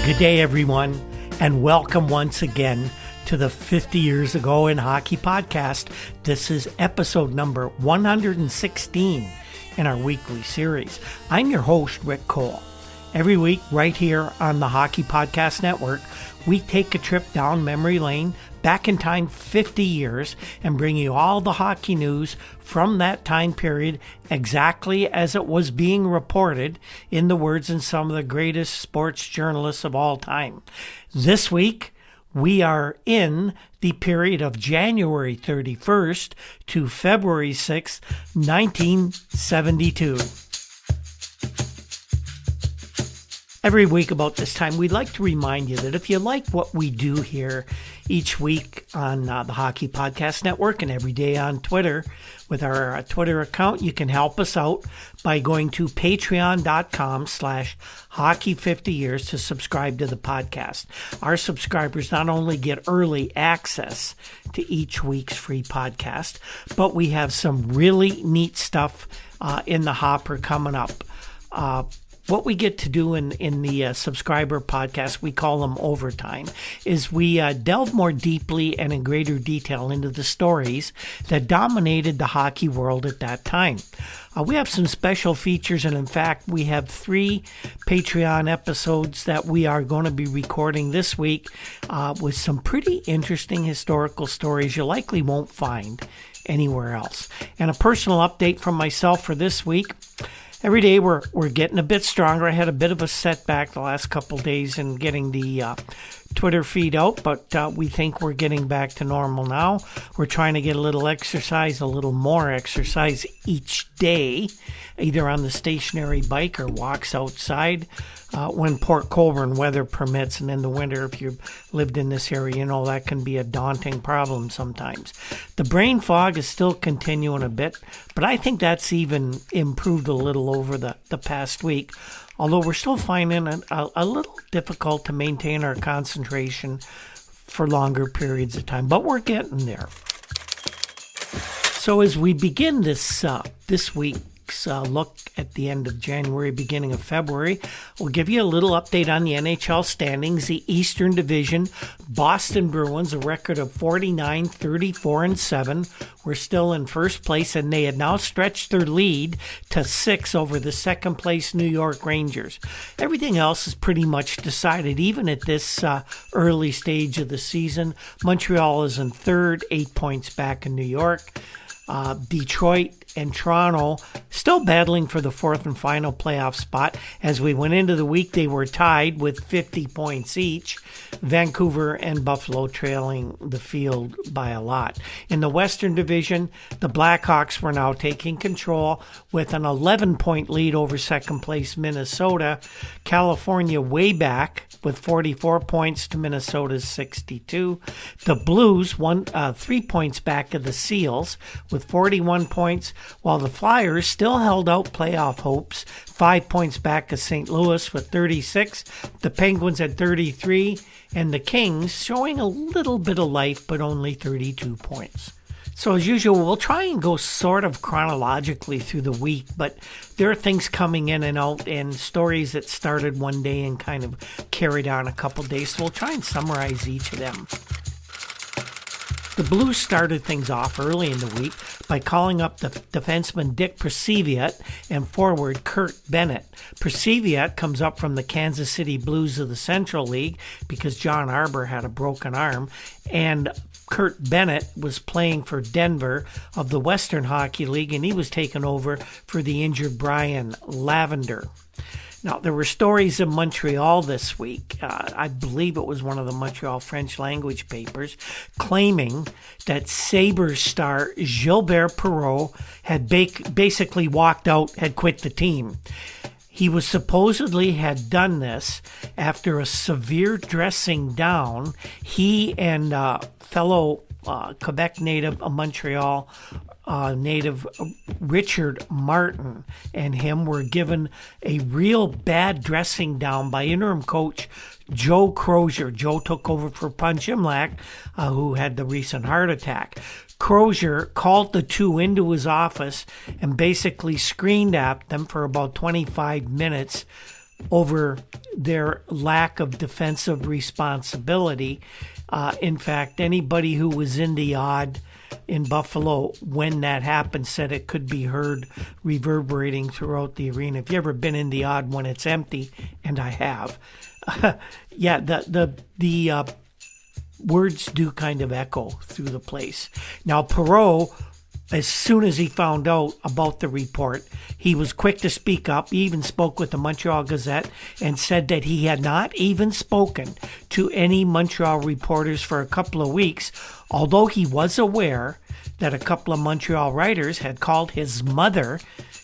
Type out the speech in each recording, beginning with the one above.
Good day, everyone, and welcome once again to the 50 Years Ago in Hockey podcast. This is episode number 116 in our weekly series. I'm your host, Rick Cole. Every week, right here on the Hockey Podcast Network, we take a trip down memory lane, back in time 50 years, and bring you all the hockey news from that time period exactly as it was being reported, in the words of some of the greatest sports journalists of all time. This week, we are in the period of January 31st to February 6th, 1972. Every week about this time, we'd like to remind you that if you like what we do here each week on the Hockey Podcast Network and every day on Twitter with our Twitter account, you can help us out by going to patreon.com/hockey50years to subscribe to the podcast. Our subscribers not only get early access to each week's free podcast, but we have some really neat stuff in the hopper coming up. What we get to do in the subscriber podcast, we call them overtime, is we delve more deeply and in greater detail into the stories that dominated the hockey world at that time. We have some special features, and in fact, we have 3 Patreon episodes that we are going to be recording this week with some pretty interesting historical stories you likely won't find anywhere else. And a personal update from myself for this week. Every day we're getting a bit stronger. I had a bit of a setback the last couple days in getting the Twitter feed out, but we think we're getting back to normal now. We're trying to get a little exercise, a little more exercise each day, either on the stationary bike or walks outside when Port Colborne weather permits. And in the winter, if you've lived in this area, you know that can be a daunting problem sometimes. The brain fog is still continuing a bit, but I think that's even improved a little over the past week. Although we're still finding it a little difficult to maintain our concentration for longer periods of time, but we're getting there. So as we begin this week's look at the end of January, beginning of February, we'll give you a little update on the Nhl Standings. The Eastern Division, Boston Bruins, a record of 49-34-7. We're still in first place, and they had now stretched their lead to 6 over the second place New York Rangers. Everything else is pretty much decided, even at this early stage of the season. Montreal is in third, 8 points back in New York. Detroit and Toronto still battling for the fourth and final playoff spot. As we went into the week, they were tied with 50 points each. Vancouver and Buffalo trailing the field by a lot. In the Western Division, the Blackhawks were now taking control with an 11-point lead over second place Minnesota. California way back with 44 points to Minnesota's 62. The Blues 3 points back of the Seals with 41 points, while the Flyers still held out playoff hopes, 5 points back of St. Louis with 36. The Penguins had 33, and the Kings showing a little bit of life, but only 32 points. So as usual, we'll try and go sort of chronologically through the week, but there are things coming in and out and stories that started one day and kind of carried on a couple days. So we'll try and summarize each of them. The Blues started things off early in the week by calling up the defenseman Dick Perciviat and forward Kurt Bennett. Perciviat comes up from the Kansas City Blues of the Central League because John Arbor had a broken arm, and Kurt Bennett was playing for Denver of the Western Hockey League, and he was taken over for the injured Brian Lavender. Now, there were stories in Montreal this week. I believe it was one of the Montreal French language papers claiming that Sabres star Gilbert Perreault had basically walked out, had quit the team. He was supposedly had done this after a severe dressing down. He and fellow Quebec native, Montreal native Richard Martin and him were given a real bad dressing down by interim coach Joe Crozier. Joe took over for Punch Imlach, who had the recent heart attack. Crozier called the two into his office and basically screamed at them for about 25 minutes over their lack of defensive responsibility. In fact, anybody who was in the odd in Buffalo when that happened said it could be heard reverberating throughout the arena. If you ever been in the odd when it's empty, and I have, yeah, the words do kind of echo through the place. Now, Perreault, as soon as he found out about the report, he was quick to speak up. He even spoke with the Montreal Gazette and said that he had not even spoken to any Montreal reporters for a couple of weeks, although he was aware that a couple of Montreal writers had called his mother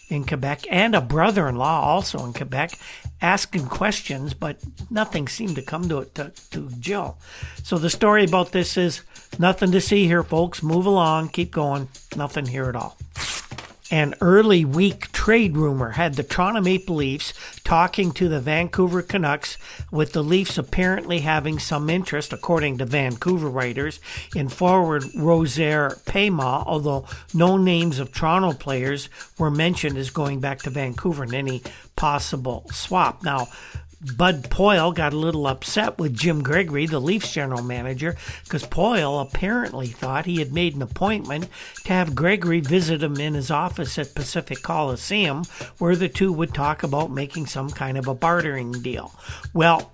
in Quebec and a brother-in-law also in Quebec asking questions, but nothing seemed to come to Jill. So the story about this is nothing to see here, folks. Move along. Keep going. Nothing here at all. An early week trade rumor had the Toronto Maple Leafs talking to the Vancouver Canucks, with the Leafs apparently having some interest, according to Vancouver writers, in forward Rosaire Payma, although no names of Toronto players were mentioned as going back to Vancouver in any possible swap. Now, Bud Poile got a little upset with Jim Gregory, the Leafs general manager, because Poile apparently thought he had made an appointment to have Gregory visit him in his office at Pacific Coliseum, where the two would talk about making some kind of a bartering deal. Well,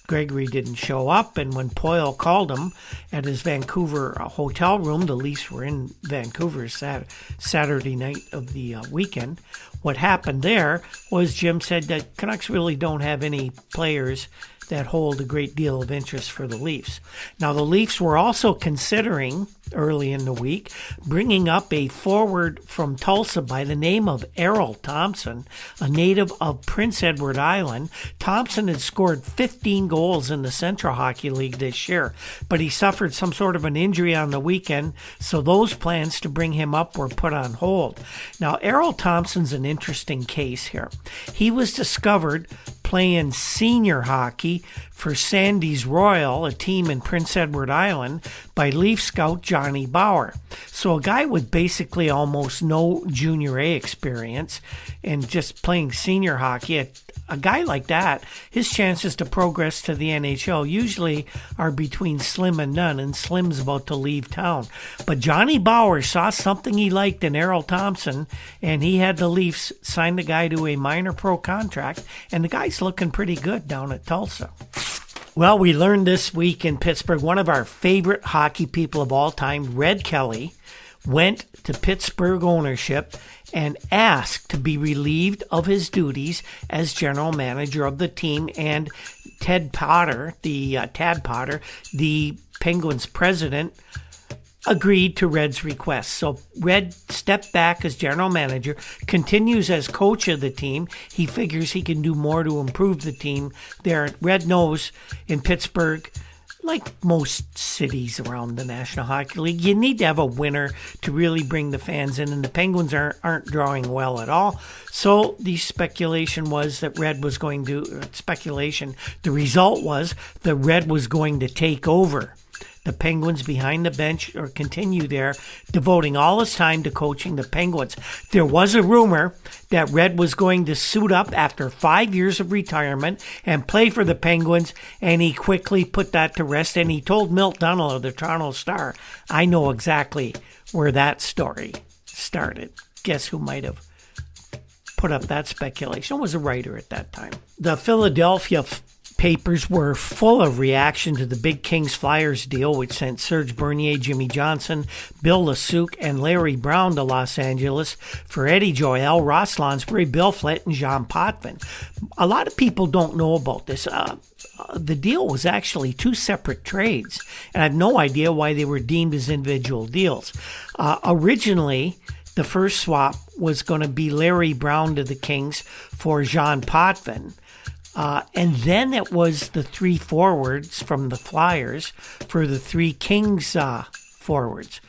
Gregory didn't show up, and when Poile called him at his Vancouver hotel room, the Leafs were in Vancouver Saturday night of the weekend. What happened there was Jim said that Canucks really don't have any players that hold a great deal of interest for the Leafs. Now, the Leafs were also considering, early in the week, bringing up a forward from Tulsa by the name of Nhl Thompson, a native of Prince Edward Island. Thompson had scored 15 goals in the Central Hockey League this year, but he suffered some sort of an injury on the weekend, so those plans to bring him up were put on hold. Now, Nhl Thompson's an interesting case here. He was discovered playing senior hockey for Sandy's Royal, a team in Prince Edward Island, by Leaf scout Johnny Bauer. So a guy with basically almost no junior A experience and just playing senior hockey, a guy like that, his chances to progress to the NHL usually are between slim and none, and Slim's about to leave town. But Johnny Bauer saw something he liked in Nhl Thompson, and he had the Leafs sign the guy to a minor pro contract, and the guy's looking pretty good down at Tulsa. Well, we learned this week in Pittsburgh, one of our favorite hockey people of all time, Red Kelly, went to Pittsburgh ownership and asked to be relieved of his duties as general manager of the team, and Tad Potter, the Penguins president, agreed to Red's request. So Red stepped back as general manager, continues as coach of the team. He figures he can do more to improve the team there. Red knows in Pittsburgh, like most cities around the National Hockey League, you need to have a winner to really bring the fans in, and the Penguins aren't drawing well at all. So the speculation was that Red was going to, the result was that Red was going to take over the Penguins behind the bench, or continue there, devoting all his time to coaching the Penguins. There was a rumor that Red was going to suit up after 5 years of retirement and play for the Penguins, and he quickly put that to rest, and he told Milt Dunnell of the Toronto Star, "I know exactly where that story started." Guess who might have put up that speculation? It was a writer at that time. The Philadelphia papers were full of reaction to the Big Kings Flyers deal, which sent Serge Bernier, Jimmy Johnson, Bill Lasuk, and Larry Brown to Los Angeles for Eddie Joyal, Ross Lonsbury, Bill Flett, and Jean Potvin. A lot of people don't know about this. The deal was actually two separate trades, and I have no idea why they were deemed as individual deals. Originally, the first swap was going to be Larry Brown to the Kings for Jean Potvin. And then it was the three forwards from the Flyers for the three Kings forwards.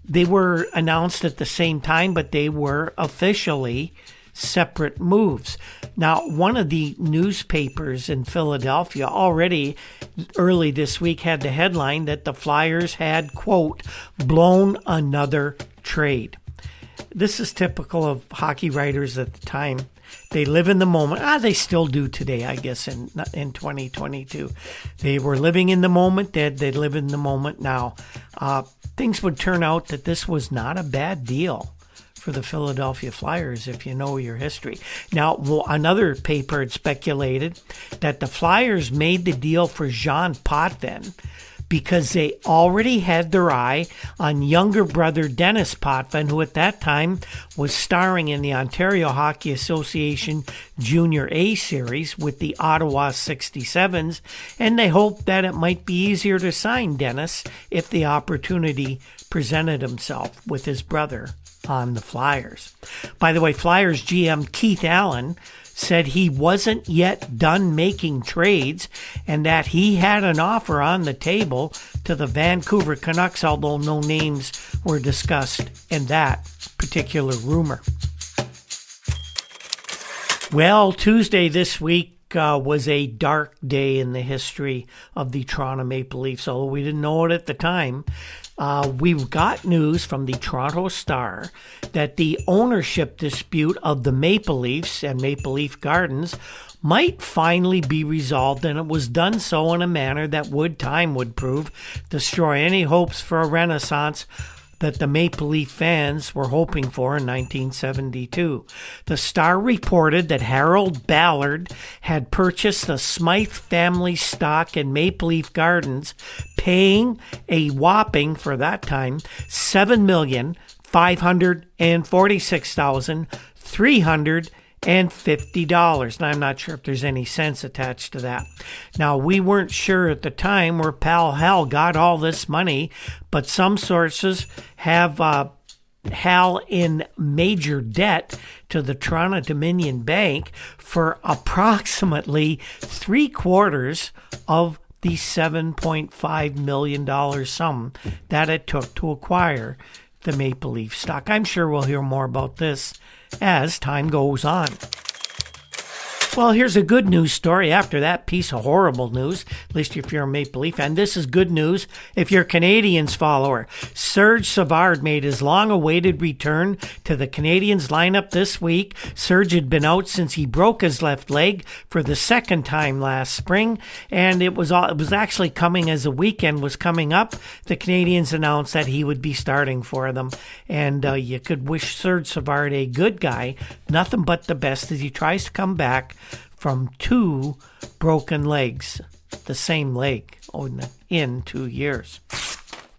They were announced at the same time, but they were officially separate moves. Now, one of the newspapers in Philadelphia already early this week had the headline that the Flyers had, quote, blown another trade. This is typical of hockey writers at the time. They live in the moment. They still do today, I guess, in 2022. They were living in the moment. They live in the moment now. Things would turn out that this was not a bad deal for the Philadelphia Flyers, if you know your history. Now, another paper had speculated that the Flyers made the deal for Jean Potvin because they already had their eye on younger brother Dennis Potvin, who at that time was starring in the Ontario Hockey Association Junior A Series with the Ottawa 67s, and they hoped that it might be easier to sign Dennis if the opportunity presented himself with his brother on the Flyers. By the way, Flyers GM Keith Allen said he wasn't yet done making trades and that he had an offer on the table to the Vancouver Canucks, although no names were discussed in that particular rumor. Well, Tuesday this week was a dark day in the history of the Toronto Maple Leafs, although we didn't know it at the time. We've got news from the Toronto Star that the ownership dispute of the Maple Leafs and Maple Leaf Gardens might finally be resolved, and it was done so in a manner that time would prove, destroy any hopes for a renaissance that the Maple Leaf fans were hoping for in 1972. The Star reported that Harold Ballard had purchased the Smythe family stock in Maple Leaf Gardens, paying a whopping, for that time, $7,546,350. And I'm not sure if there's any cents attached to that. Now, we weren't sure at the time where Pal Hal got all this money, but some sources have Hal in major debt to the Toronto Dominion Bank for approximately 3/4 of the $7.5 million sum that it took to acquire the Maple Leaf stock. I'm sure we'll hear more about this as time goes on. Well, here's a good news story after that piece of horrible news, at least if you're a Maple Leaf fan. This is good news if you're a Canadiens follower. Serge Savard made his long-awaited return to the Canadiens lineup this week. Serge had been out since he broke his left leg for the second time last spring, and it was actually coming as the weekend was coming up. The Canadiens announced that he would be starting for them, and you could wish Serge Savard, a good guy, nothing but the best as he tries to come back from 2 broken legs, the same leg in 2 years.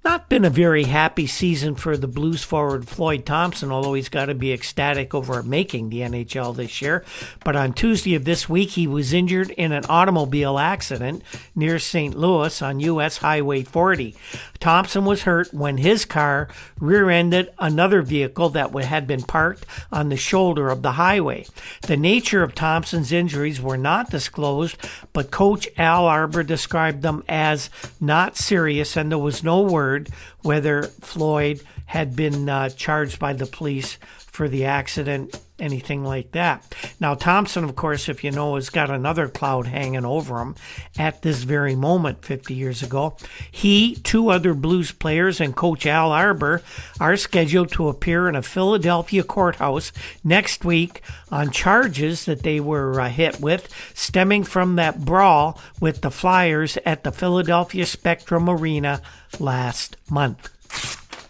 Not been a very happy season for the Blues forward Floyd Thompson, although he's got to be ecstatic over making the NHL this year. But on Tuesday of this week, he was injured in an automobile accident near St. Louis on U.S. Highway 40. Thompson was hurt when his car rear-ended another vehicle that had been parked on the shoulder of the highway. The nature of Thompson's injuries were not disclosed, but Coach Al Arbour described them as not serious, and there was no word whether Floyd had been charged by the police for the accident, anything like that. Now, Thompson, of course, if you know, has got another cloud hanging over him at this very moment 50 years ago. He, 2 other Blues players, and Coach Al Arbour are scheduled to appear in a Philadelphia courthouse next week on charges that they were hit with, stemming from that brawl with the Flyers at the Philadelphia Spectrum Arena last month.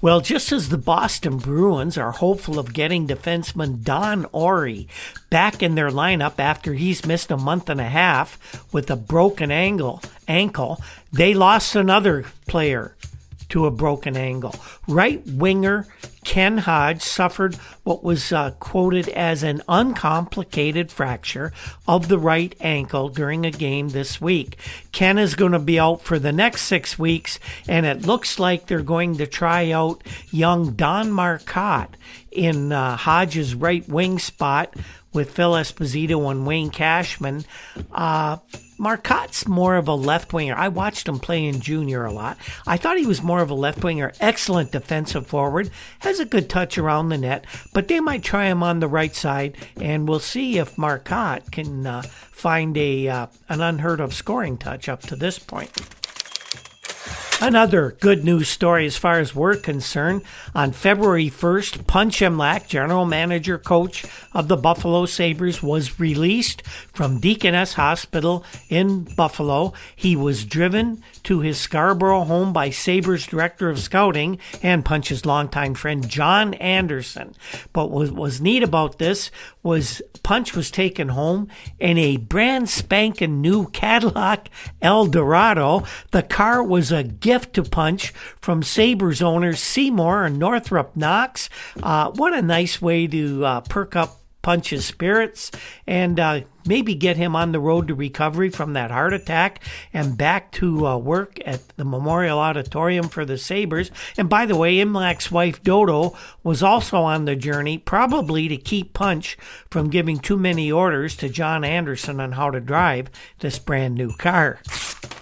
Well, just as the Boston Bruins are hopeful of getting defenseman Don Orey back in their lineup after he's missed a month and a half with a broken ankle, they lost another player to a broken ankle. Right winger Ken Hodge suffered what was quoted as an uncomplicated fracture of the right ankle during a game this week. Ken is going to be out for the next 6 weeks, and it looks like they're going to try out young Don Marcotte in Hodge's right wing spot with Phil Esposito and Wayne Cashman. Marcotte's more of a left winger. I watched him play in junior a lot. I thought he was more of a left winger. Excellent defensive forward. Has a good touch around the net. But they might try him on the right side, and we'll see if Marcotte can find an unheard of scoring touch up to this point. Another good news story as far as we're concerned. On February 1st, Punch Imlach, general manager coach of the Buffalo Sabres, was released from Deaconess Hospital in Buffalo. He was driven to his Scarborough home by Sabres director of scouting and Punch's longtime friend John Anderson. But what was neat about this was Punch was taken home in a brand spanking new Cadillac Eldorado. The car was a gift to Punch from Sabres owners Seymour and Northrop Knox. What a nice way to perk up Punch's spirits and maybe get him on the road to recovery from that heart attack and back to work at the Memorial Auditorium for the Sabres. And by the way, Imlach's wife Dodo was also on the journey, probably to keep Punch from giving too many orders to John Anderson on how to drive this brand new car.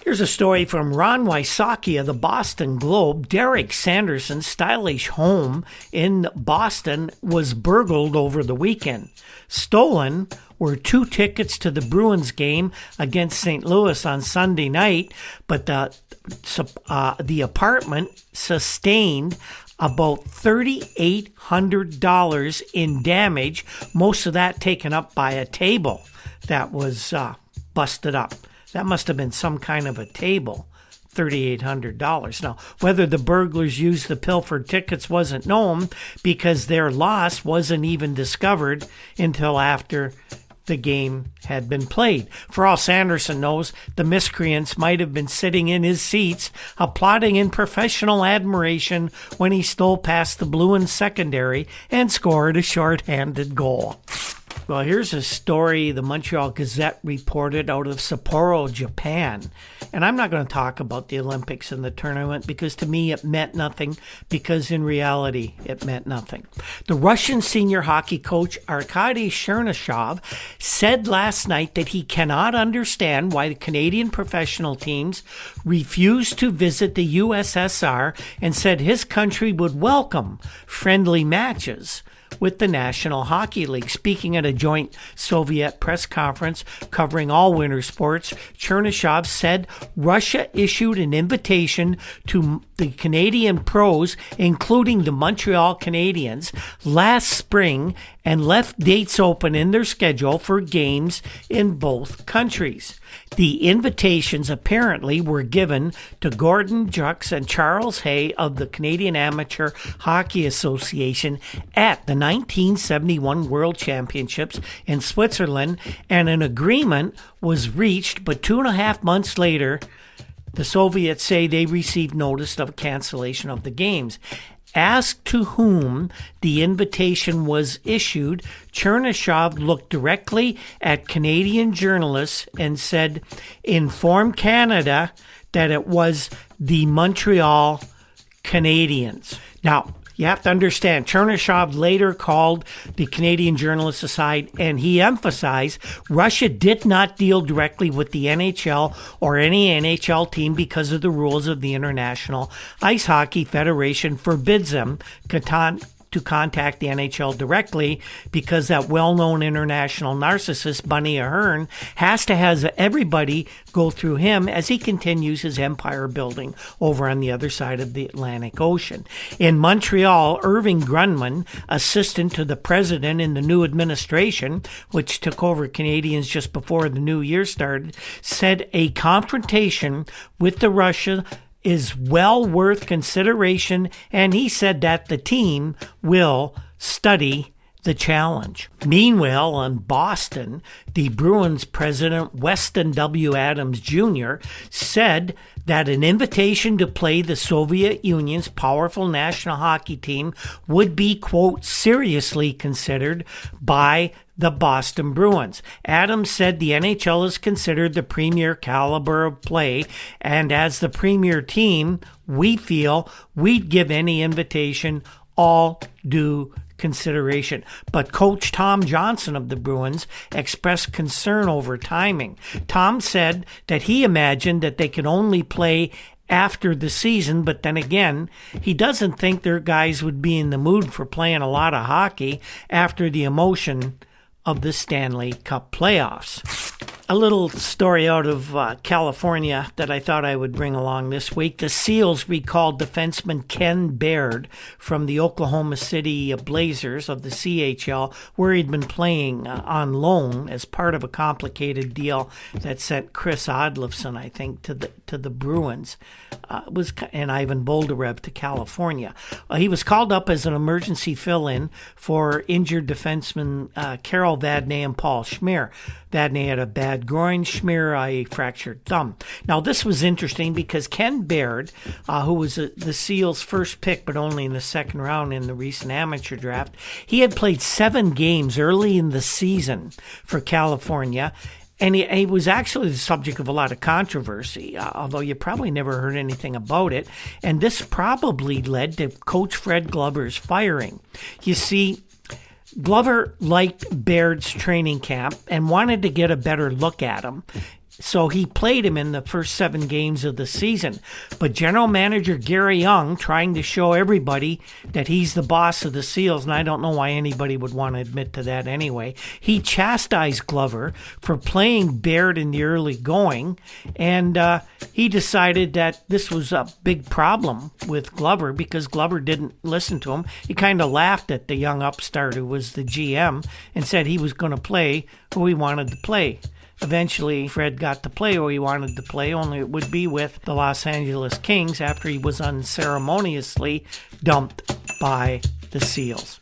Here's a story from Ron Wysocki of the Boston Globe. Derek Sanderson's stylish home in Boston was burgled over the weekend. Stolen were 2 tickets to the Bruins game against St. Louis on Sunday night, but the apartment sustained about $3,800 in damage, most of that taken up by a table that was busted up. That must have been some kind of a table, $3,800. Now, whether the burglars used the pilfered tickets wasn't known because their loss wasn't even discovered until after the game had been played. For all Sanderson knows, the miscreants might have been sitting in his seats, applauding in professional admiration when he stole past the Bruins secondary and scored a short-handed goal. Well, here's a story the Montreal Gazette reported out of Sapporo, Japan. And I'm not going to talk about the Olympics and the tournament because to me it meant nothing, because in reality it meant nothing. The Russian senior hockey coach Arkady Chernyshov said last night that he cannot understand why the Canadian professional teams refused to visit the USSR and said his country would welcome friendly matches with the National Hockey League. Speaking at a joint Soviet press conference covering all winter sports, Chernyshov said Russia issued an invitation to the Canadian pros, including the Montreal Canadiens, last spring and left dates open in their schedule for games in both countries. The invitations apparently were given to Gordon Jux and Charles Hay of the Canadian Amateur Hockey Association at the 1971 World Championships in Switzerland, and an agreement was reached, but 2.5 months later, the Soviets say they received notice of cancellation of the games. Asked to whom the invitation was issued, Chernyshov looked directly at Canadian journalists and said, "Inform Canada that it was the Montreal Canadiens." Now, you have to understand, Chernyshov later called the Canadian journalists aside and he emphasized Russia did not deal directly with the NHL or any NHL team because of the rules of the International Ice Hockey Federation forbids them to contact the NHL directly because that well-known international narcissist, Bunny Ahern, has to have everybody go through him as he continues his empire building over on the other side of the Atlantic Ocean. In Montreal, Irving Grundman, assistant to the president in the new administration, which took over Canadians just before the new year started, said a confrontation with the Russia is well worth consideration, and he said that the team will study the challenge. Meanwhile, in Boston, the Bruins president, Weston W. Adams Jr., said that an invitation to play the Soviet Union's powerful national hockey team would be, quote, seriously considered by the Boston Bruins. Adams said the NHL is considered the premier caliber of play, and as the premier team, we feel we'd give any invitation all due consideration. But Coach Tom Johnson of the Bruins expressed concern over timing. Tom said that he imagined that they could only play after the season, but then again, he doesn't think their guys would be in the mood for playing a lot of hockey after the emotion of the Stanley Cup playoffs. A little story out of California that I thought I would bring along this week. The Seals recalled defenseman Ken Baird from the Oklahoma City Blazers of the CHL, where he'd been playing on loan as part of a complicated deal that sent Chris Odlofsson, I think, to the Bruins, and Ivan Boldarev to California. He was called up as an emergency fill-in for injured defensemen Carol Vadnais and Paul Schmier. Vadnais had a bad groin, Schmier a fractured thumb. Now, this was interesting because Ken Baird, who was the Seals' first pick, but only in the second round in the recent amateur draft, he had played 7 games early in the season for California, and he was actually the subject of a lot of controversy, although you probably never heard anything about it, and this probably led to Coach Fred Glover's firing. You see, Glover liked Baird's training camp and wanted to get a better look at him, so he played him in the first 7 games of the season. But general manager Gary Young, trying to show everybody that he's the boss of the Seals, and I don't know why anybody would want to admit to that anyway, he chastised Glover for playing Baird in the early going, and he decided that this was a big problem with Glover because Glover didn't listen to him. He kind of laughed at the young upstart who was the GM and said he was going to play who he wanted to play. Eventually, Fred got to play who he wanted to play, only it would be with the Los Angeles Kings after he was unceremoniously dumped by the Seals.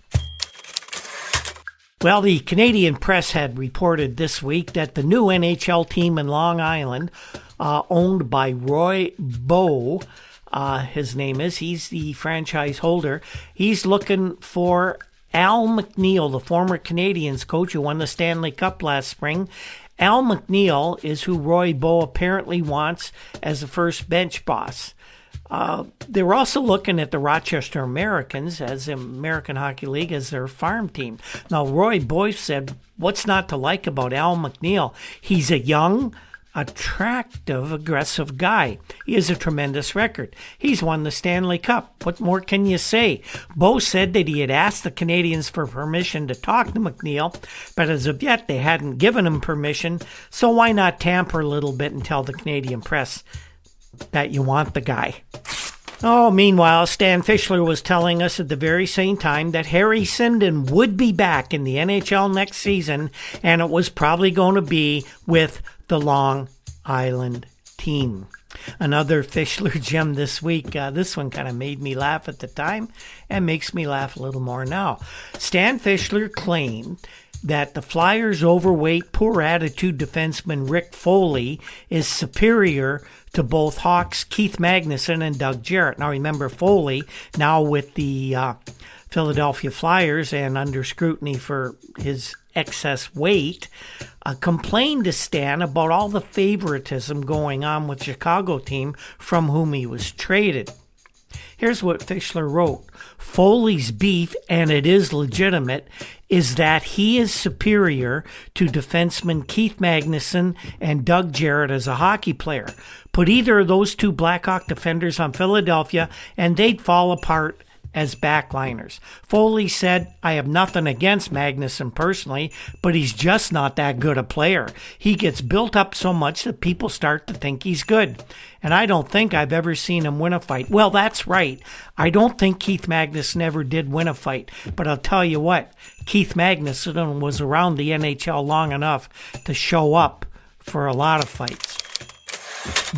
Well, the Canadian press had reported this week that the new NHL team in Long Island, owned by Roy Bowe, his name is, he's the franchise holder, he's looking for Al McNeil, the former Canadiens coach who won the Stanley Cup last spring. Al McNeil is who Roy Bowe apparently wants as the first bench boss. They were also looking at the Rochester Americans as the American Hockey League as their farm team. Now, Roy Bowe said, what's not to like about Al McNeil? He's a young, attractive, aggressive guy. He has a tremendous record. He's won the Stanley Cup. What more can you say? Bowe said that he had asked the Canadiens for permission to talk to McNeil, but as of yet they hadn't given him permission, so why not tamper a little bit and tell the Canadian press that you want the guy? Oh, meanwhile, Stan Fischler was telling us at the very same time that Harry Sinden would be back in the NHL next season, and it was probably going to be with the Long Island team. Another Fischler gem this week. This one kind of made me laugh at the time and makes me laugh a little more now. Stan Fischler claimed that the Flyers' overweight, poor attitude defenseman Rick Foley is superior to both Hawks Keith Magnuson and Doug Jarrett. Now remember, Foley, now with the Philadelphia Flyers and under scrutiny for his excess weight, complained to Stan about all the favoritism going on with the Chicago team from whom he was traded. Here's what Fischler wrote. Foley's beef, and it is legitimate, is that he is superior to defenseman Keith Magnuson and Doug Jarrett as a hockey player. Put either of those two Blackhawk defenders on Philadelphia, and they'd fall apart as backliners. Foley said, I have nothing against Magnuson personally, but he's just not that good a player. He gets built up so much that people start to think he's good. And I don't think I've ever seen him win a fight. Well, that's right. I don't think Keith Magnuson ever did win a fight. But I'll tell you what, Keith Magnuson was around the NHL long enough to show up for a lot of fights.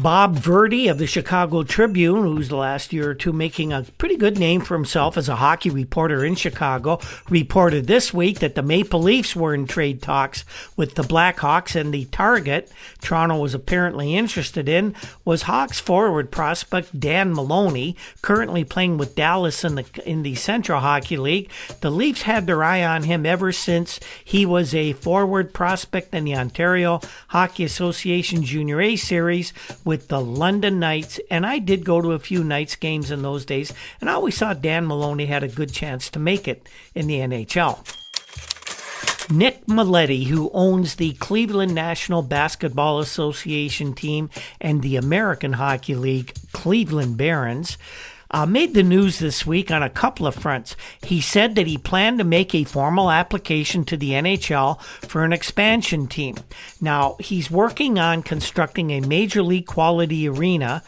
Bob Verdi of the Chicago Tribune, who's the last year or two making a pretty good name for himself as a hockey reporter in Chicago, reported this week that the Maple Leafs were in trade talks with the Blackhawks, and the target Toronto was apparently interested in was Hawks forward prospect Dan Maloney, currently playing with Dallas in the Central Hockey League. The Leafs had their eye on him ever since he was a forward prospect in the Ontario Hockey Association Junior A Series with the London Knights, and I did go to a few Knights games in those days, and I always thought Dan Maloney had a good chance to make it in the NHL. Nick Maletti, who owns the Cleveland National Basketball Association team and the American Hockey League Cleveland Barons, made the news this week on a couple of fronts. He said that he planned to make a formal application to the NHL for an expansion team. Now, he's working on constructing a major league quality arena,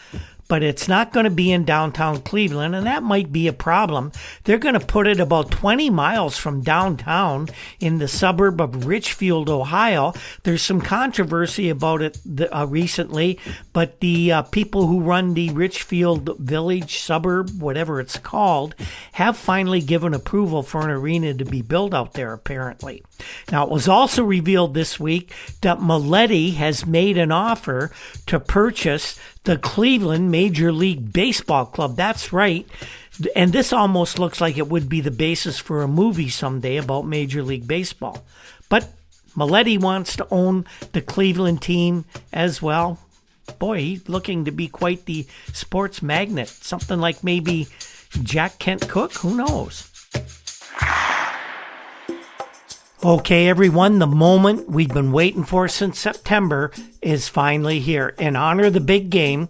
but it's not going to be in downtown Cleveland, and that might be a problem. They're going to put it about 20 miles from downtown in the suburb of Richfield, Ohio. There's some controversy about it recently, but the people who run the Richfield Village suburb, whatever it's called, have finally given approval for an arena to be built out there, apparently. Now, it was also revealed this week that Maletti has made an offer to purchase the Cleveland Major League Baseball Club. That's right. And this almost looks like it would be the basis for a movie someday about Major League Baseball. But Maletti wants to own the Cleveland team as well. Boy, he's looking to be quite the sports magnate. Something like maybe Jack Kent Cooke. Who knows? Okay, everyone, the moment we've been waiting for since September is finally here. In honor of the big game,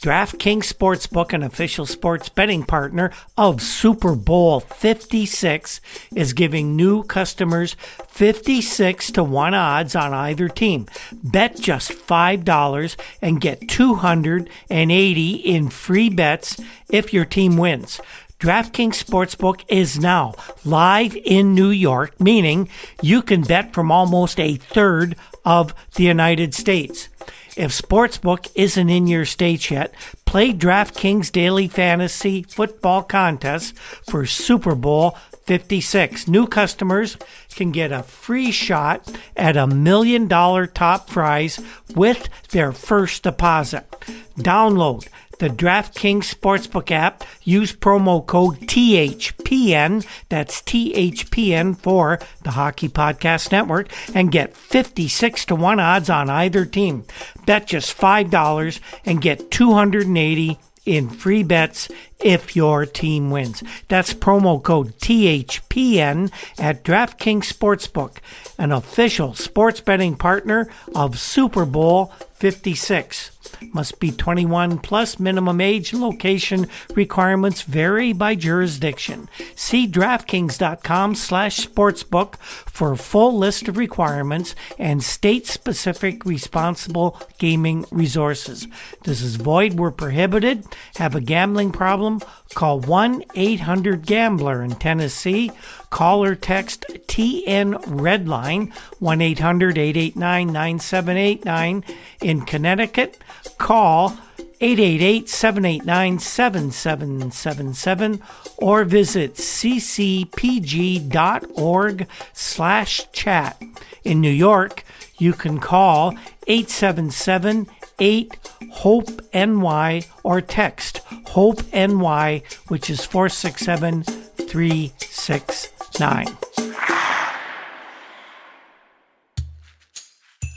DraftKings Sportsbook, an official sports betting partner of Super Bowl 56, is giving new customers 56-1 odds on either team. Bet just $5 and get $280 in free bets if your team wins. DraftKings Sportsbook is now live in New York, meaning you can bet from almost a third of the United States. If Sportsbook isn't in your state yet, play DraftKings Daily Fantasy Football Contest for Super Bowl 56. New customers can get a free shot at $1 million top prize with their first deposit. Download the DraftKings Sportsbook app, use promo code THPN, that's THPN for the Hockey Podcast Network, and get 56-1 odds on either team. Bet just $5 and get $280 in free bets if your team wins. That's promo code THPN at DraftKings Sportsbook, an official sports betting partner of Super Bowl 56. Must be 21 plus. Minimum age and location requirements vary by jurisdiction. See DraftKings.com/sportsbook for a full list of requirements and state-specific responsible gaming resources. This is void where prohibited. Have a gambling problem? Call 1-800-GAMBLER in Tennessee. Call or text TN Redline 1-800-889-9789 in Connecticut. Call 888-789-7777 or visit ccpg.org/chat. In New York, you can call 877-8-HOPE-NY or text HOPE-NY, which is 467-369.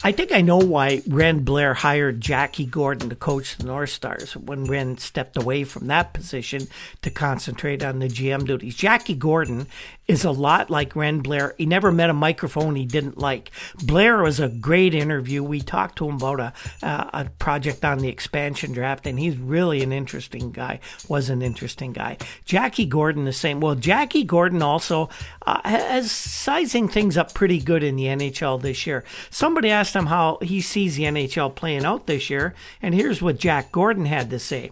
I think I know why Ren Blair hired Jackie Gordon to coach the North Stars when Ren stepped away from that position to concentrate on the GM duties. Jackie Gordon is a lot like Ren Blair. He never met a microphone he didn't like. Blair was a great interview. We talked to him about a project on the expansion draft, and he's really an interesting guy, was an interesting guy. Jackie Gordon the same. Well, Jackie Gordon also has sizing things up pretty good in the NHL this year. Somebody asked him how he sees the NHL playing out this year, and here's what Jack Gordon had to say.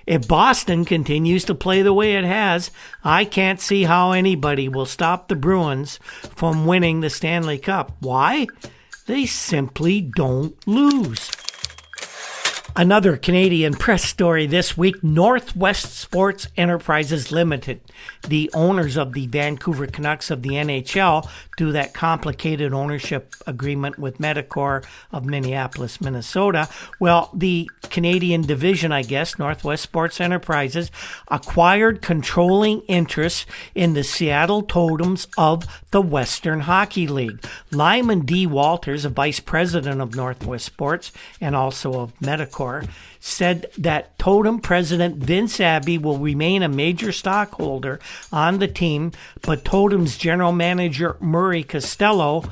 If Boston continues to play the way it has, I can't see how anybody will stop the Bruins from winning the Stanley Cup. Why? They simply don't lose. Another Canadian press story this week, Northwest Sports Enterprises Limited, the owners of the Vancouver Canucks of the NHL, through that complicated ownership agreement with Medicor of Minneapolis, Minnesota. Well, the Canadian division, I guess, Northwest Sports Enterprises, acquired controlling interests in the Seattle Totems of the Western Hockey League. Lyman D. Walters, a vice president of Northwest Sports and also of Medicor, said that Totem president Vince Abbey will remain a major stockholder on the team, but Totem's general manager Murray Costello,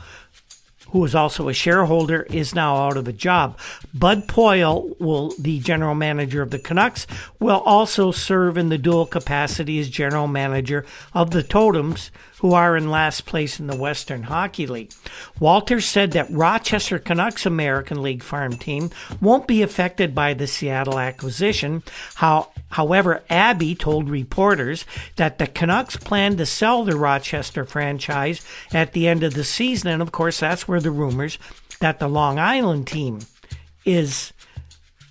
who is also a shareholder, is now out of a job. Bud Poile, the general manager of the Canucks, will also serve in the dual capacity as general manager of the Totems, who are in last place in the Western Hockey League. Walters said that Rochester Canucks American League farm team won't be affected by the Seattle acquisition. However, Abbey told reporters that the Canucks plan to sell the Rochester franchise at the end of the season, and of course that's where the rumors that the Long Island team is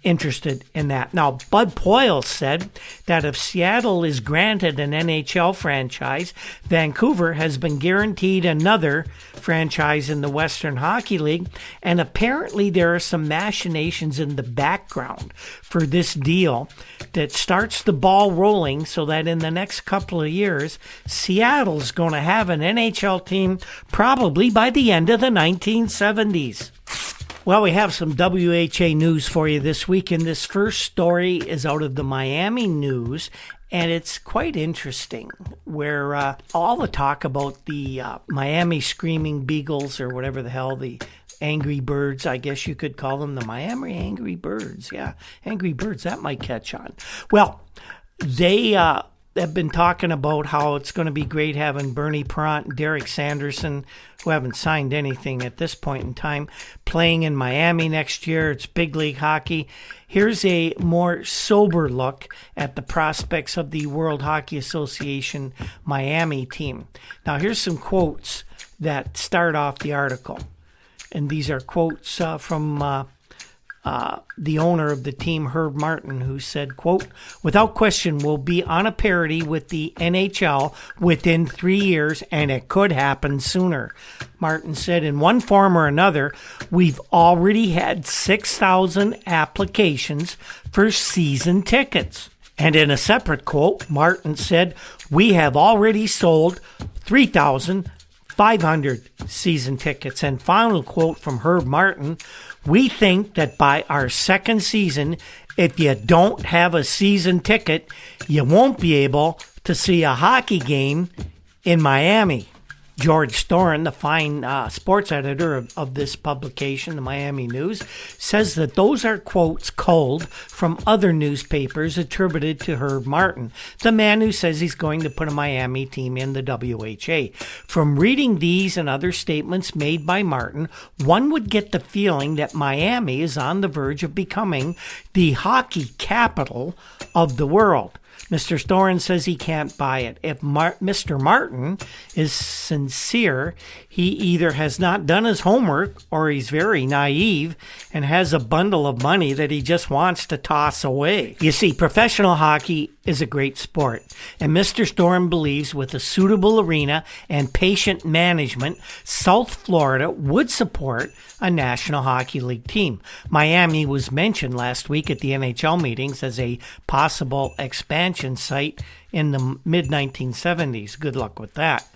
interested in that. Now, Bud Poile said that if Seattle is granted an NHL franchise, Vancouver has been guaranteed another franchise in the Western Hockey League, and apparently there are some machinations in the background for this deal that starts the ball rolling so that in the next couple of years, Seattle's going to have an NHL team probably by the end of the 1970s. Well, we have some WHA news for you this week, and this first story is out of the Miami News, and it's quite interesting, where all the talk about the Miami Screaming Beagles, or whatever the hell, the Angry Birds, I guess you could call them, the Miami Angry Birds. Yeah, Angry Birds, that might catch on. Well, they have been talking about how it's going to be great having Bernie Parent and Derek Sanderson, who haven't signed anything at this point in time, playing in Miami next year. It's big league hockey. Here's a more sober look at the prospects of the World Hockey Association Miami team. Now, here's some quotes that start off the article. And these are quotes from the owner of the team, Herb Martin, who said, quote, "Without question, we'll be on a parity with the NHL within 3 years, and it could happen sooner." Martin said, "In one form or another, we've already had 6,000 applications for season tickets." And in a separate quote, Martin said, "We have already sold 3,500 season tickets." And final quote from Herb Martin, "We think that by our second season, if you don't have a season ticket, you won't be able to see a hockey game in Miami." George Storen, the fine sports editor of this publication, the Miami News, says that those are quotes culled from other newspapers attributed to Herb Martin, the man who says he's going to put a Miami team in the WHA. From reading these and other statements made by Martin, one would get the feeling that Miami is on the verge of becoming the hockey capital of the world. Mr. Storen says he can't buy it. If Mr. Martin is sincere, he either has not done his homework or he's very naive and has a bundle of money that he just wants to toss away. You see, professional hockey is a great sport, and Mr. Storen believes with a suitable arena and patient management, South Florida would support a National Hockey League team. Miami was mentioned last week at the NHL meetings as a possible expansion site in the mid-1970s. Good luck with that.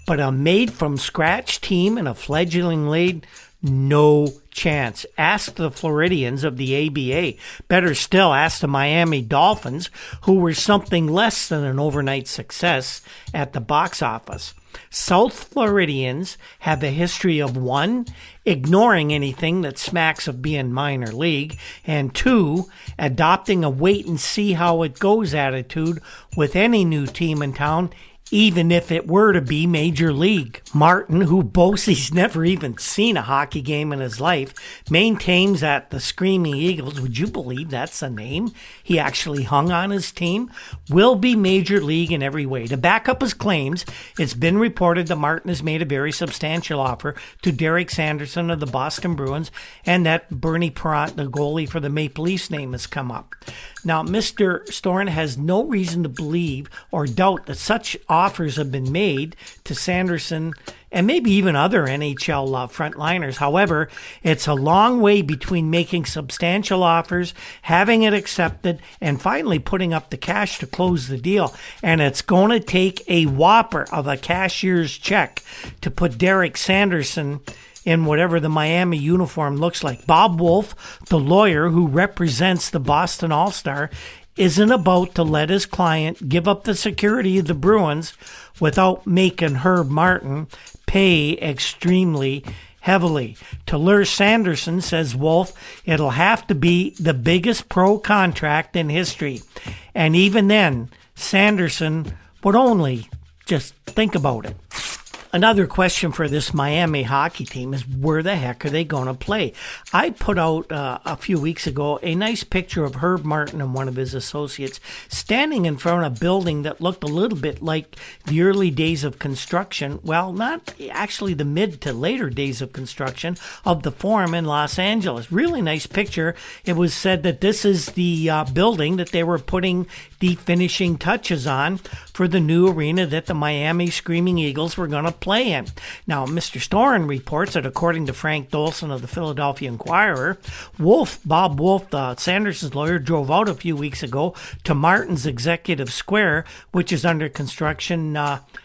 But a made-from-scratch team in a fledgling league, no chance. Ask the Floridians of the ABA. Better still, ask the Miami Dolphins, who were something less than an overnight success at the box office. South Floridians have a history of 1, ignoring anything that smacks of being minor league, and 2, adopting a wait-and-see-how-it-goes attitude with any new team in town, even if it were to be Major League. Martin, who boasts he's never even seen a hockey game in his life, maintains that the Screaming Eagles, would you believe that's a name he actually hung on his team, will be Major League in every way. To back up his claims, it's been reported that Martin has made a very substantial offer to Derek Sanderson of the Boston Bruins, and that Bernie Parent, the goalie for the Maple Leafs, name has come up. Now, Mr. Storen has no reason to believe or doubt that such offers have been made to Sanderson and maybe even other NHL frontliners. However, it's a long way between making substantial offers, having it accepted, and finally putting up the cash to close the deal. And it's going to take a whopper of a cashier's check to put Derek Sanderson in whatever the Miami uniform looks like. Bob Wolf, the lawyer who represents the Boston All-Star, isn't about to let his client give up the security of the Bruins without making Herb Martin pay extremely heavily. Talur Sanderson says, Wolf, it'll have to be the biggest pro contract in history. And even then, Sanderson would only just think about it. Another question for this Miami hockey team is, where the heck are they going to play? I put out a few weeks ago a nice picture of Herb Martin and one of his associates standing in front of a building that looked a little bit like the early days of construction. Well, not actually the mid to later days of construction of the Forum in Los Angeles. Really nice picture. It was said that this is the building that they were putting the finishing touches on for the new arena that the Miami Screaming Eagles were going to play in. Now, Mr. Storen reports that according to Frank Dolson of the Philadelphia Inquirer, Bob Wolf, Sanderson's lawyer, drove out a few weeks ago to Martin's Executive Square, which is under construction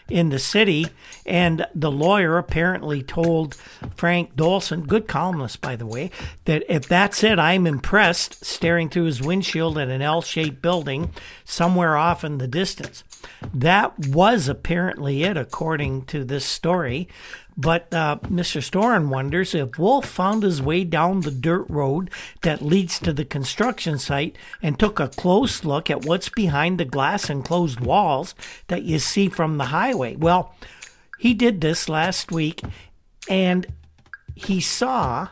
in the city, and the lawyer apparently told Frank Dolson, good columnist by the way, that if that's it, I'm impressed, staring through his windshield at an L-shaped building somewhere off in the distance. That was apparently it, according to this story. But Mr. Storen wonders if Wolf found his way down the dirt road that leads to the construction site and took a close look at what's behind the glass enclosed walls that you see from the highway. Well, he did this last week, and he saw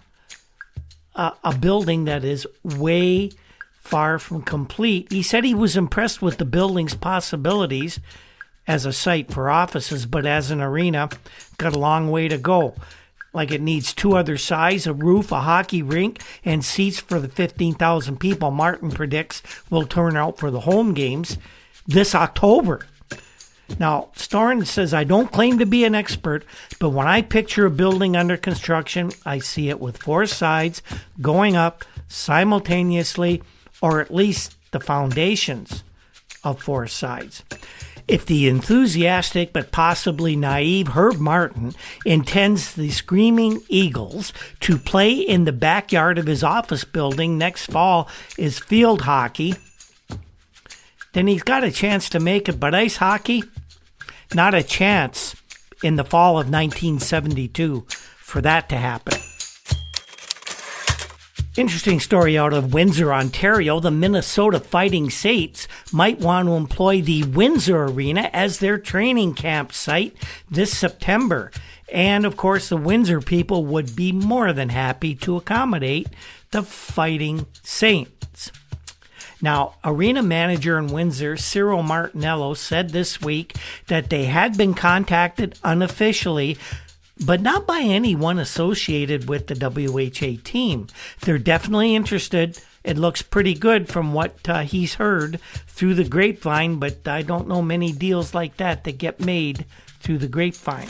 a building that is way far from complete. He said he was impressed with the building's possibilities as a site for offices, but as an arena, got a long way to go. Like it needs two other sides, a roof, a hockey rink, and seats for the 15,000 people Martin predicts will turn out for the home games this October. Now, Storen says, I don't claim to be an expert, but when I picture a building under construction, I see it with four sides going up simultaneously, or at least the foundations of four sides. If the enthusiastic but possibly naive Herb Martin intends the Screaming Eagles to play in the backyard of his office building next fall is field hockey, then he's got a chance to make it. But ice hockey, not a chance in the fall of 1972 for that to happen. Interesting story out of Windsor, Ontario. The Minnesota Fighting Saints might want to employ the Windsor Arena as their training camp site this September. And, of course, the Windsor people would be more than happy to accommodate the Fighting Saints. Now, arena manager in Windsor, Cyril Martinello, said this week that they had been contacted unofficially, but not by anyone associated with the WHA team. They're definitely interested. It looks pretty good from what he's heard through the grapevine, but I don't know many deals like that get made through the grapevine.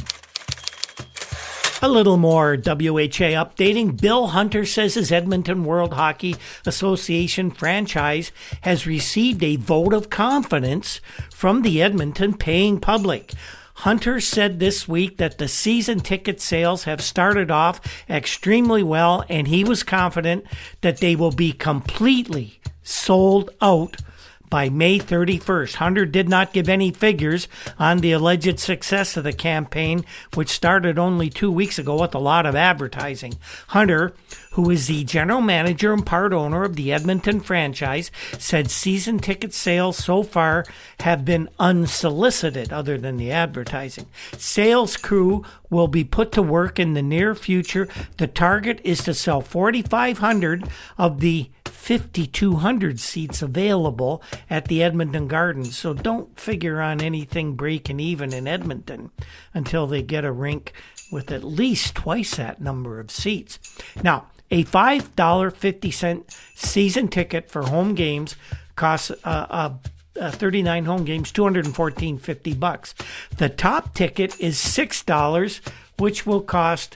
A little more WHA updating. Bill Hunter says his Edmonton World Hockey Association franchise has received a vote of confidence from the Edmonton paying public. Hunter said this week that the season ticket sales have started off extremely well, and he was confident that they will be completely sold out by May 31st. Hunter did not give any figures on the alleged success of the campaign, which started only 2 weeks ago with a lot of advertising. Hunter, who is the general manager and part owner of the Edmonton franchise, said season ticket sales so far have been unsolicited other than the advertising. Sales crew will be put to work in the near future. The target is to sell 4,500 of the 5,200 seats available at the Edmonton Gardens. So don't figure on anything breaking even in Edmonton until they get a rink with at least twice that number of seats. Now, a $5.50 season ticket for home games costs 39 home games, $214.50. The top ticket is $6, which will cost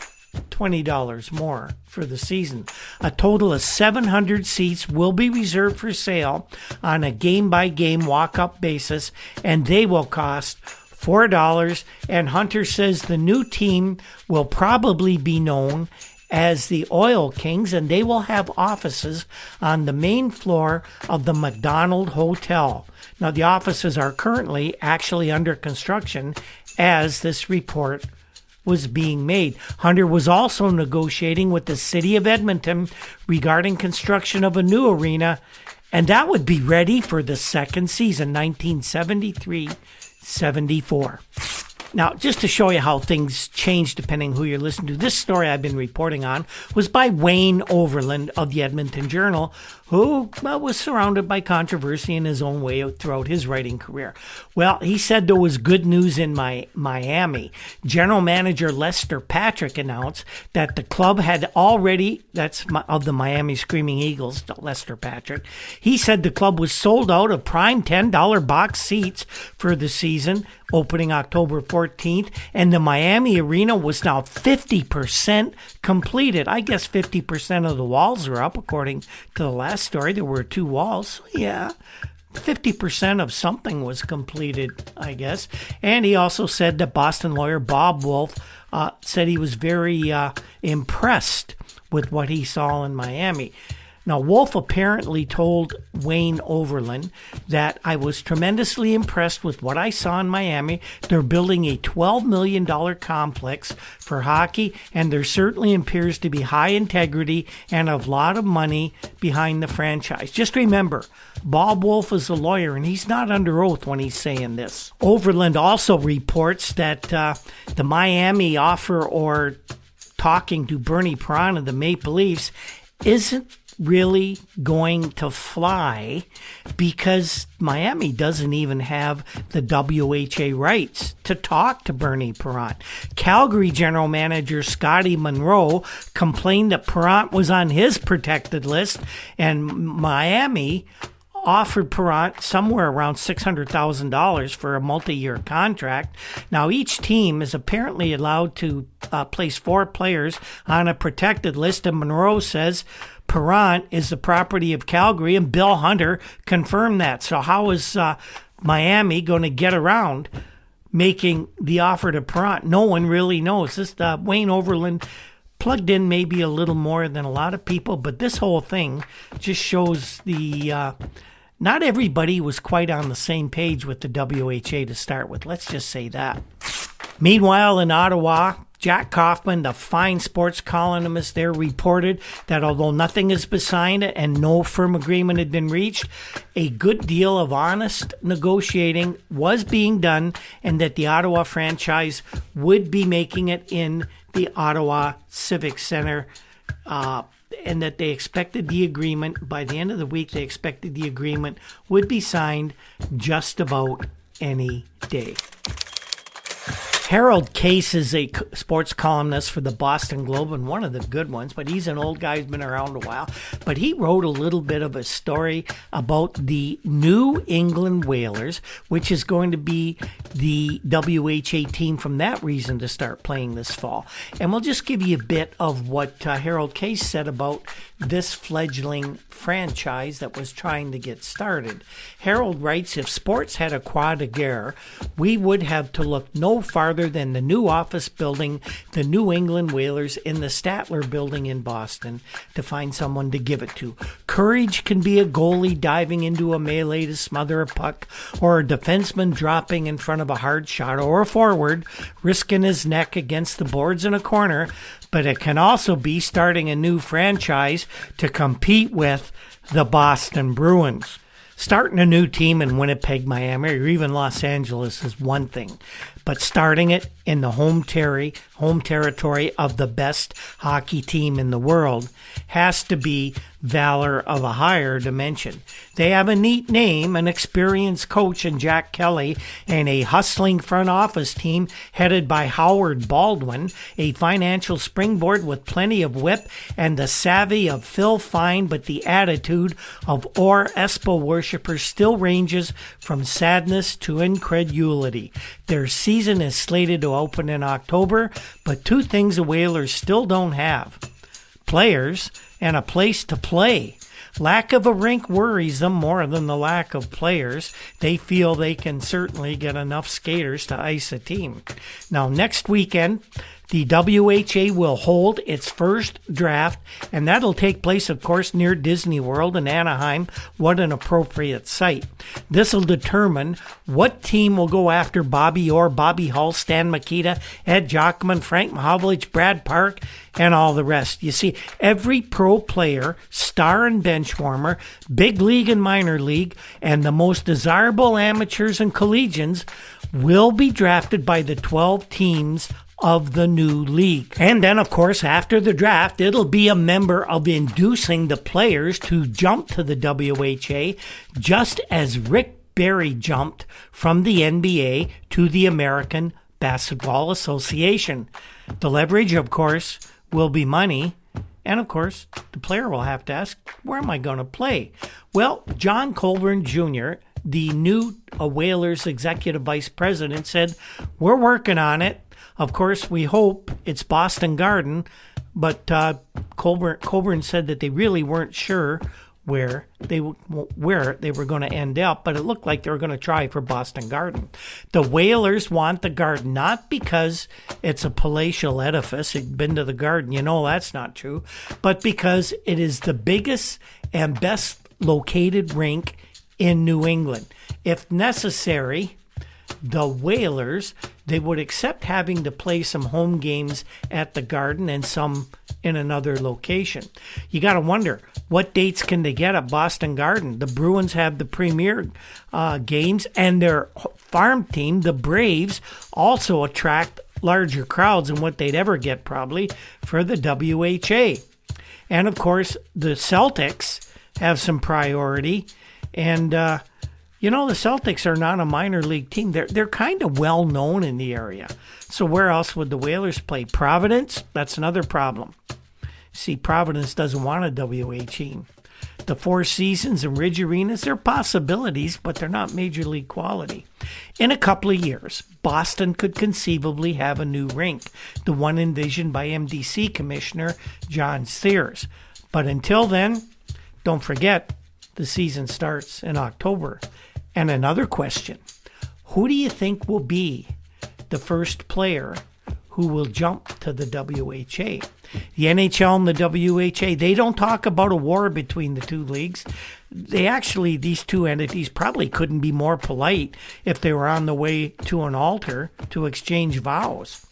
$20 more for the season. A total of 700 seats will be reserved for sale on a game-by-game walk-up basis, and they will cost $4. And Hunter says the new team will probably be known as the Oil Kings, and they will have offices on the main floor of the McDonald Hotel. Now, the offices are currently actually under construction as this report was being made. Hunter was also negotiating with the city of Edmonton regarding construction of a new arena, and that would be ready for the second season, 1973-74. Now, just to show you how things change depending who you're listening to, this story I've been reporting on was by Wayne Overland of the Edmonton Journal, who was surrounded by controversy in his own way throughout his writing career. Well, he said there was good news in Miami. General manager Lester Patrick announced that the club had already, that's of the Miami Screaming Eagles, Lester Patrick, he said the club was sold out of prime $10 box seats for the season, opening October 14th, and the Miami arena was now 50% completed. I guess 50% of the walls are up, according to the last story. There were 2 walls. Yeah, 50% of something was completed, I guess. And he also said that Boston lawyer Bob Wolf said he was very impressed with what he saw in Miami. Now, Wolf apparently told Wayne Overland that I was tremendously impressed with what I saw in Miami. They're building a $12 million complex for hockey, and there certainly appears to be high integrity and a lot of money behind the franchise. Just remember, Bob Wolf is a lawyer, and he's not under oath when he's saying this. Overland also reports that the Miami offer or talking to Bernie Perron of the Maple Leafs isn't really going to fly because Miami doesn't even have the WHA rights to talk to Bernie Perron. Calgary general manager Scotty Monroe complained that Perron was on his protected list, and Miami offered Perron somewhere around $600,000 for a multi-year contract. Now, each team is apparently allowed to place 4 players on a protected list, and Monroe says Perron is the property of Calgary, and Bill Hunter confirmed that. So how is Miami going to get around making the offer to Perron? No one really knows. This Wayne Overland plugged in maybe a little more than a lot of people, but this whole thing just shows the not everybody was quite on the same page with the WHA to start with. Let's just say that. Meanwhile, in Ottawa, Jack Kaufman, the fine sports columnist there, reported that although nothing has been signed and no firm agreement had been reached, a good deal of honest negotiating was being done, and that the Ottawa franchise would be making it in the Ottawa Civic Center, and that they expected the agreement, by the end of the week, they expected the agreement would be signed just about any day. Harold Case is a sports columnist for the Boston Globe, and one of the good ones, but he's an old guy who's been around a while. But he wrote a little bit of a story about the New England Whalers, which is going to be the WHA team from that reason to start playing this fall. And we'll just give you a bit of what Harold Case said about this fledgling franchise that was trying to get started. Harold writes, if sports had a croix de guerre, we would have to look no farther than the new office building, the New England Whalers, in the Statler building in Boston, to find someone to give it to. Courage can be a goalie diving into a melee to smother a puck, or a defenseman dropping in front of a hard shot, or a forward risking his neck against the boards in a corner, but it can also be starting a new franchise to compete with the Boston Bruins. Starting a new team in Winnipeg, Miami, or even Los Angeles is one thing, but starting it in the home territory of the best hockey team in the world has to be valor of a higher dimension. They have a neat name, an experienced coach in Jack Kelly, and a hustling front office team headed by Howard Baldwin, a financial springboard with plenty of whip and the savvy of Phil Fine, but the attitude of Or Espo worshippers still ranges from sadness to incredulity. Their season is slated to open in October, but 2 things the Whalers still don't have: players and a place to play. Lack of a rink worries them more than the lack of players. They feel they can certainly get enough skaters to ice a team. Now, next weekend, The WHA will hold its first draft, and that'll take place, of course, near Disney World in Anaheim. What an appropriate site. This will determine what team will go after Bobby Orr, Bobby Hull, Stan Mikita, Ed Jockman, Frank Mahovlich, Brad Park, and all the rest. You see, every pro player, star and bench warmer, big league and minor league, and the most desirable amateurs and collegians will be drafted by the 12 teams of the new league. And then, of course, after the draft, it'll be a member of inducing the players to jump to the WHA, just as Rick Barry jumped from the NBA to the American Basketball Association. The leverage, of course, will be money. And, of course, the player will have to ask, where am I going to play? Well, John Colburn Jr., the new Whalers executive vice president, said, we're working on it. Of course, we hope it's Boston Garden, but Colburn said that they really weren't sure where they were going to end up, but it looked like they were going to try for Boston Garden. The Whalers want the Garden, not because it's a palatial edifice. You've been to the Garden, you know that's not true, but because it is the biggest and best located rink in New England. If necessary, the Whalers, they would accept having to play some home games at the Garden and some in another location. You got to wonder, what dates can they get at Boston Garden? The Bruins have the premier games, and their farm team, the Braves, also attract larger crowds than what they'd ever get probably for the WHA. And of course, the Celtics have some priority, and you know, the Celtics are not a minor league team. They're kind of well known in the area. So where else would the Whalers play? Providence? That's another problem. See, Providence doesn't want a WH team. The Four Seasons and Ridge Arenas, they're possibilities, but they're not major league quality. In a couple of years, Boston could conceivably have a new rink, the one envisioned by MDC Commissioner John Sears. But until then, don't forget, the season starts in October. And another question, who do you think will be the first player who will jump to the WHA? The NHL and the WHA, they don't talk about a war between the two leagues. These two entities probably couldn't be more polite if they were on the way to an altar to exchange vows.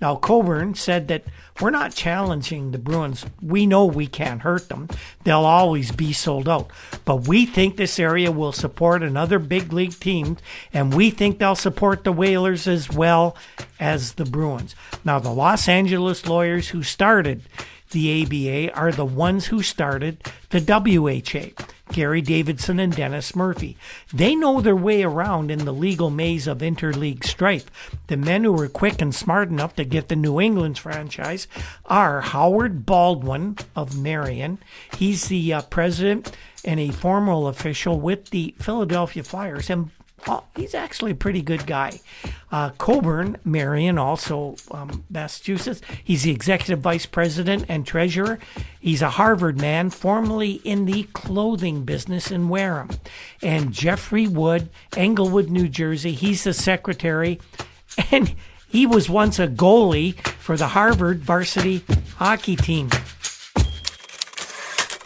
Now, Coburn said that we're not challenging the Bruins. We know we can't hurt them. They'll always be sold out. But we think this area will support another big league team, and we think they'll support the Whalers as well as the Bruins. Now, the Los Angeles lawyers who started the ABA are the ones who started the WHA. Gary Davidson and Dennis Murphy. They know their way around in the legal maze of interleague strife. The men who were quick and smart enough to get the New England franchise are Howard Baldwin of Marion. He's the president and a formal official with the Philadelphia Flyers, and he's actually a pretty good guy. Coburn, Marion, also Massachusetts. He's the executive vice president and treasurer. He's a Harvard man, formerly in the clothing business in Wareham. And Jeffrey Wood, Englewood, New Jersey. He's the secretary, and he was once a goalie for the Harvard varsity hockey team.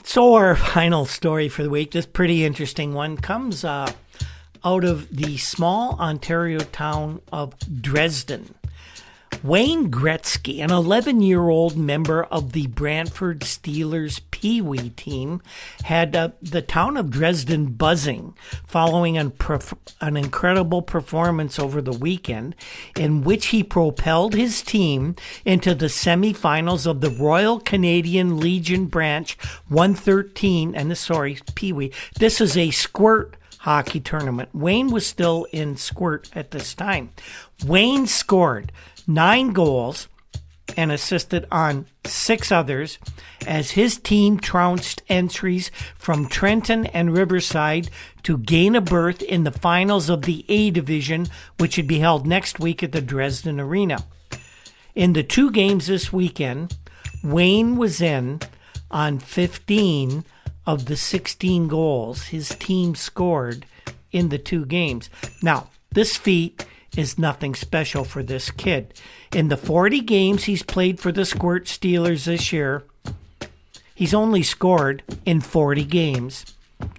So our final story for the week, this pretty interesting one, comes out of the small Ontario town of Dresden. Wayne Gretzky, an 11-year-old member of the Brantford Steelers Pee Wee team, had the town of Dresden buzzing following an incredible performance over the weekend in which he propelled his team into the semifinals of the Royal Canadian Legion Branch 113, Pee Wee. This is a squirt hockey tournament. Wayne was still in squirt at this time. Wayne scored 9 goals and assisted on 6 others as his team trounced entries from Trenton and Riverside to gain a berth in the finals of the A Division, which would be held next week at the Dresden Arena. In the 2 games this weekend, Wayne was in on 15 of the 16 goals his team scored in the 2 games. Now, this feat is nothing special for this kid. In the 40 games he's played for the Squirt Steelers this year, he's only scored in 40 games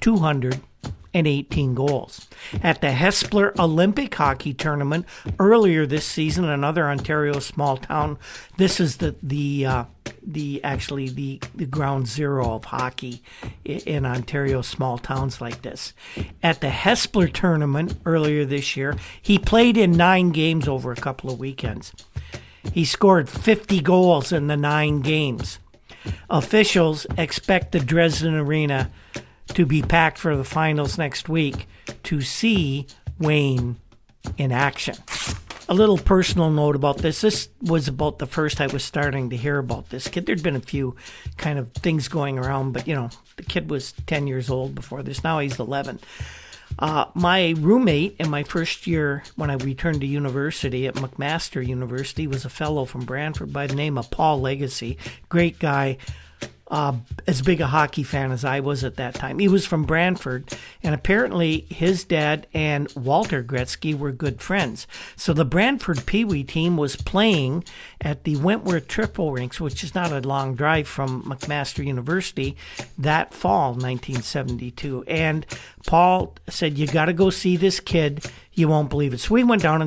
218 goals. At the Hespeler Olympic Hockey Tournament earlier this season, another Ontario small town. This is the ground zero of hockey in Ontario small towns like this. At the Hespeler Tournament earlier this year, he played in 9 games over a couple of weekends. He scored 50 goals in the 9 games. Officials expect the Dresden Arena to be packed for the finals next week to see Wayne in action. A little personal note about this. This was about the first I was starting to hear about this kid. There'd been a few kind of things going around, but, the kid was 10 years old before this. Now he's 11. My roommate in my first year when I returned to university at McMaster University was a fellow from Brantford by the name of Paul Legacy. Great guy. As big a hockey fan as I was at that time. He was from Brantford, and apparently his dad and Walter Gretzky were good friends. So the Brantford Pee Wee team was playing at the Wentworth Triple Rinks, which is not a long drive from McMaster University, that fall, 1972. And Paul said, "You got to go see this kid. You won't believe it." So we went down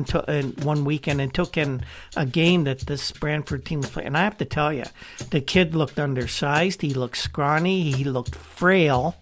one weekend and took in a game that this Brantford team was playing. And I have to tell you, the kid looked undersized. He looked scrawny. He looked frail.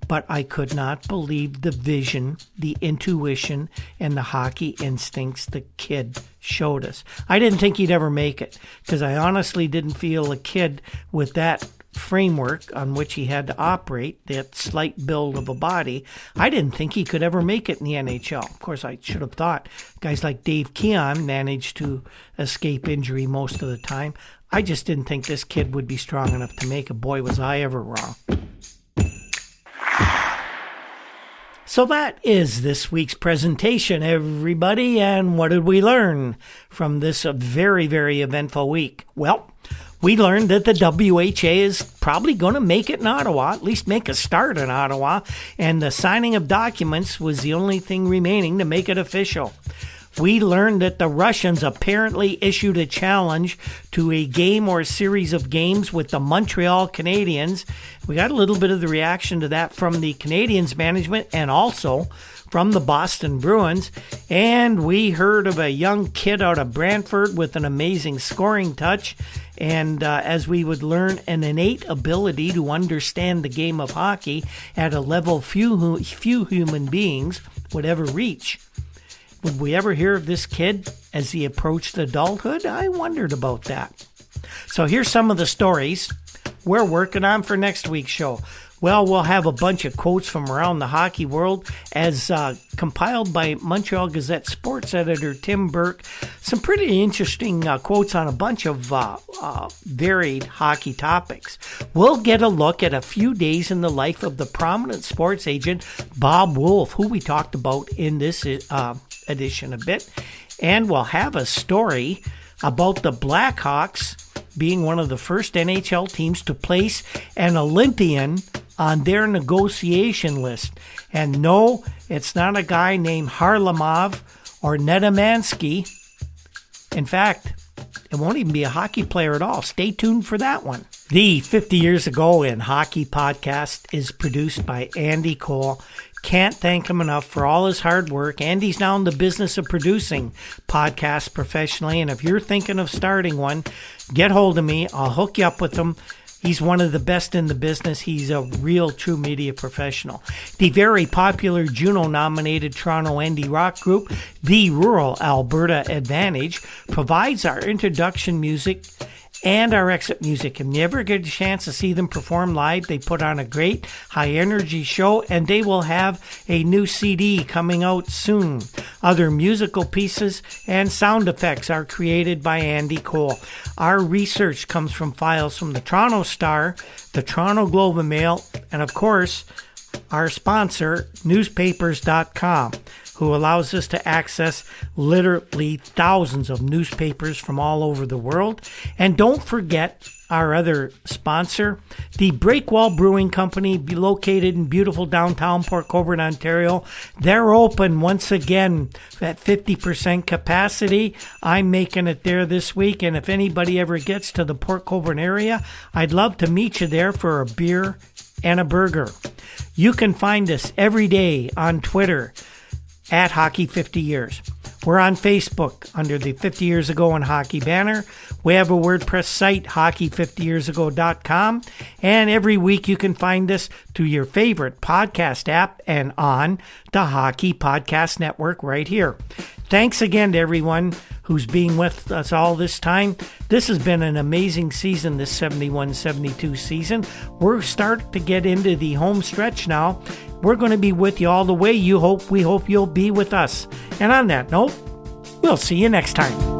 But I could not believe the vision, the intuition, and the hockey instincts the kid showed us. I didn't think he'd ever make it because I honestly didn't feel a kid with that framework on which he had to operate, that slight build of a body. I didn't think he could ever make it in the NHL. Of course, I should have thought guys like Dave Keon managed to escape injury most of the time. I just didn't think this kid would be strong enough to make it. Boy, was I ever wrong. So that is this week's presentation, everybody. And what did we learn from this very, very eventful week? Well, we learned that the WHA is probably going to make it in Ottawa, at least make a start in Ottawa, and the signing of documents was the only thing remaining to make it official. We learned that the Russians apparently issued a challenge to a game or a series of games with the Montreal Canadiens. We got a little bit of the reaction to that from the Canadiens management and also from the Boston Bruins. And we heard of a young kid out of Brantford with an amazing scoring touch. And as we would learn, an innate ability to understand the game of hockey at a level few human beings would ever reach. Would we ever hear of this kid as he approached adulthood? I wondered about that. So here's some of the stories we're working on for next week's show. Well, we'll have a bunch of quotes from around the hockey world as compiled by Montreal Gazette sports editor Tim Burke. Some pretty interesting quotes on a bunch of varied hockey topics. We'll get a look at a few days in the life of the prominent sports agent Bob Wolf, who we talked about in this edition a bit. And we'll have a story about the Blackhawks being one of the first NHL teams to place an Olympian on their negotiation list. And no, it's not a guy named Harlamov or Nedomansky. In fact, it won't even be a hockey player at all. Stay tuned for that one. The 50 Years Ago in Hockey podcast is produced by Andy Cole. Can't thank him enough for all his hard work. Andy's now in the business of producing podcasts professionally, and if you're thinking of starting one, get hold of me. I'll hook you up with him. He's one of the best in the business. He's a real true media professional. The very popular Juno-nominated Toronto indie rock group, the Rural Alberta Advantage, provides our introduction music and our exit music. If you ever get a chance to see them perform live, they put on a great high-energy show, and they will have a new CD coming out soon. Other musical pieces and sound effects are created by Andy Cole. Our research comes from files from the Toronto Star, the Toronto Globe and Mail, and of course, our sponsor, newspapers.com. who allows us to access literally thousands of newspapers from all over the world. And don't forget our other sponsor, the Breakwall Brewing Company, located in beautiful downtown Port Colborne, Ontario. They're open once again at 50% capacity. I'm making it there this week, and if anybody ever gets to the Port Colborne area, I'd love to meet you there for a beer and a burger. You can find us every day on Twitter at Hockey 50 Years. We're on Facebook under the 50 Years Ago in Hockey banner. We have a WordPress site, hockey50yearsago.com. And every week you can find us through your favorite podcast app and on the Hockey Podcast Network right here. Thanks again to everyone who's been with us all this time. This has been an amazing season, this 71-72 season. We're starting to get into the home stretch now. We're going to be with you all the way. We hope you'll be with us. And on that note, we'll see you next time.